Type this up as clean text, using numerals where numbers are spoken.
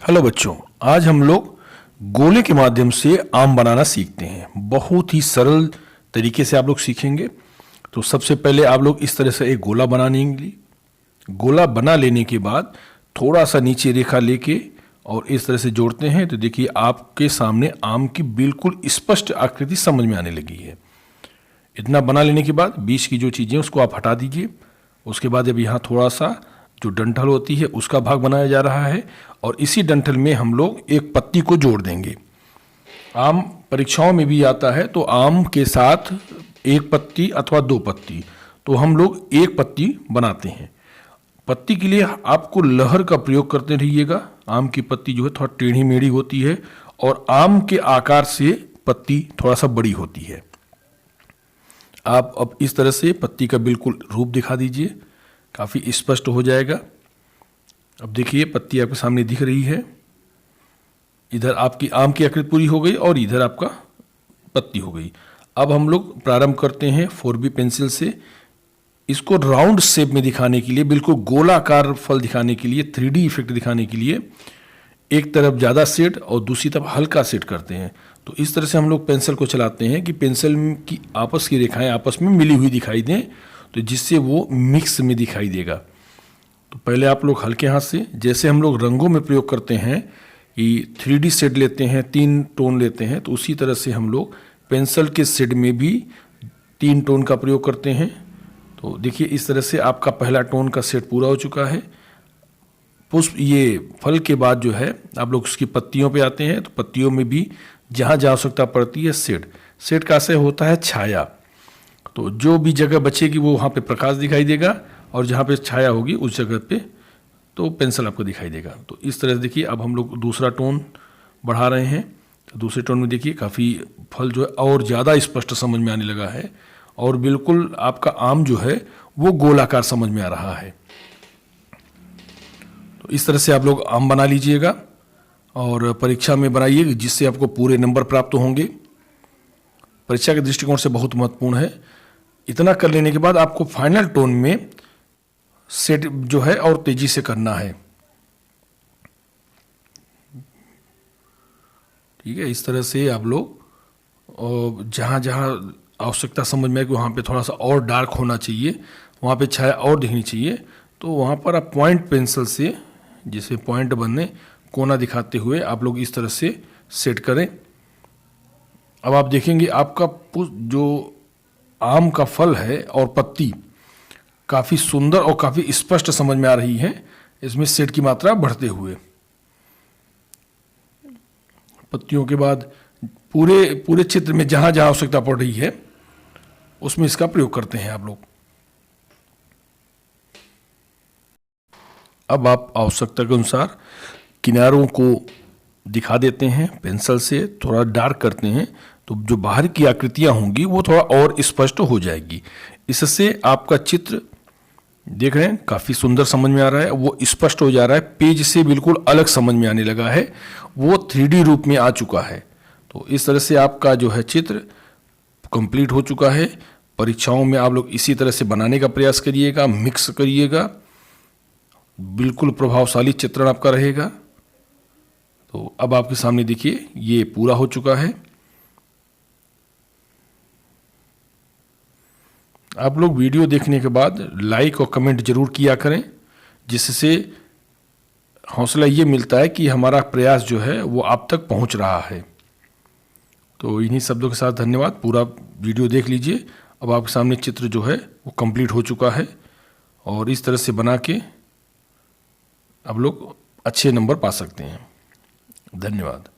Hello बच्चों, आज हम लोग गोले के माध्यम से आम बनाना सीखते हैं। बहुत ही सरल तरीके से आप लोग सीखेंगे। तो सबसे पहले आप लोग इस तरह से एक गोला बना लेंगे। गोला बना लेने के बाद थोड़ा सा नीचे रेखा लेके और इस तरह से जोड़ते हैं तो देखिए आपके सामने आम की बिल्कुल स्पष्ट आकृति समझ में आने लगी है। इतना बना लेने के बाद बीच की जो चीज़ें उसको आप हटा दीजिए। उसके बाद अब यहाँ थोड़ा सा जो डंठल होती है उसका भाग बनाया जा रहा है और इसी डंठल में हम लोग एक पत्ती को जोड़ देंगे। आम परीक्षाओं में भी आता है तो आम के साथ एक पत्ती अथवा दो पत्ती, तो हम लोग एक पत्ती बनाते हैं। पत्ती के लिए आपको लहर का प्रयोग करते रहिएगा। आम की पत्ती जो है थोड़ा टेढ़ी मेढ़ी होती है और आम के आकार से पत्ती थोड़ा सा बड़ी होती है। आप अब इस तरह से पत्ती का बिल्कुल रूप दिखा दीजिए, काफ़ी स्पष्ट हो जाएगा। अब देखिए पत्ती आपके सामने दिख रही है। इधर आपकी आम की आकृति पूरी हो गई और इधर आपका पत्ती हो गई। अब हम लोग प्रारंभ करते हैं 4B पेंसिल से। इसको राउंड शेप में दिखाने के लिए, बिल्कुल गोलाकार फल दिखाने के लिए, 3D इफेक्ट दिखाने के लिए एक तरफ ज़्यादा सेट और दूसरी तरफ हल्का सेट करते हैं। तो इस तरह से हम लोग पेंसिल को चलाते हैं कि पेंसिल की आपस की रेखाएं आपस में मिली हुई दिखाई दें, तो जिससे वो मिक्स में दिखाई देगा। तो पहले आप लोग हल्के हाथ से, जैसे हम लोग रंगों में प्रयोग करते हैं कि 3D शेड लेते हैं, 3 टोन लेते हैं, तो उसी तरह से हम लोग पेंसिल के शेड में भी 3 टोन का प्रयोग करते हैं। तो देखिए इस तरह से आपका पहला टोन का सेट पूरा हो चुका है। पुष्प ये फल के बाद जो है आप लोग उसकी पत्तियों पे आते हैं। तो पत्तियों में भी जहाँ जहाँ आवश्यकता पड़ती है सेट का असर होता है छाया। तो जो भी जगह बचेगी वो वहाँ पे प्रकाश दिखाई देगा और जहाँ पे छाया होगी उस जगह पे तो पेंसिल आपको दिखाई देगा। तो इस तरह से देखिए अब हम लोग दूसरा टोन बढ़ा रहे हैं। तो दूसरे टोन में देखिए काफ़ी फल जो है और ज़्यादा स्पष्ट समझ में आने लगा है और बिल्कुल आपका आम जो है वो गोलाकार समझ में आ रहा है। तो इस तरह से आप लोग आम बना लीजिएगा और परीक्षा में बनाइए, जिससे आपको पूरे नंबर प्राप्त होंगे। परीक्षा के दृष्टिकोण से बहुत महत्वपूर्ण है। इतना कर लेने के बाद आपको फाइनल टोन में सेट जो है और तेजी से करना है। ठीक है, इस तरह से आप लोग जहाँ जहाँ आवश्यकता समझ में आए कि वहाँ पे थोड़ा सा और डार्क होना चाहिए, वहाँ पे छाया और दिखनी चाहिए, तो वहाँ पर आप पॉइंट पेंसिल से, जिससे पॉइंट बनने कोना दिखाते हुए आप लोग इस तरह से सेट करें। अब आप देखेंगे आपका जो आम का फल है और पत्ती काफ़ी सुंदर और काफ़ी स्पष्ट समझ में आ रही है, इसमें सेट की मात्रा बढ़ते हुए। पत्तियों के बाद पूरे चित्र में जहाँ जहाँ आवश्यकता पड़ रही है उसमें इसका प्रयोग करते हैं आप लोग। अब आप आवश्यकता के अनुसार किनारों को दिखा देते हैं, पेंसिल से थोड़ा डार्क करते हैं, तो जो बाहर की आकृतियां होंगी वो थोड़ा और स्पष्ट हो जाएगी। इससे आपका चित्र देख रहे हैं काफ़ी सुंदर समझ में आ रहा है, वो स्पष्ट हो जा रहा है, पेज से बिल्कुल अलग समझ में आने लगा है, वो 3D रूप में आ चुका है। तो इस तरह से आपका जो है चित्र कंप्लीट हो चुका है। परीक्षाओं में आप लोग इसी तरह से बनाने का प्रयास करिएगा, मिक्स करिएगा, बिल्कुल प्रभावशाली चित्रण आपका रहेगा। तो अब आपके सामने देखिए ये पूरा हो चुका है। आप लोग वीडियो देखने के बाद लाइक और कमेंट जरूर किया करें, जिससे हौसला ये मिलता है कि हमारा प्रयास जो है वो आप तक पहुंच रहा है। तो इन्हीं शब्दों के साथ धन्यवाद। पूरा वीडियो देख लीजिए। अब आपके सामने चित्र जो है वो कंप्लीट हो चुका है और इस तरह से बना के आप लोग अच्छे नंबर पा सकते हैं। धन्यवाद।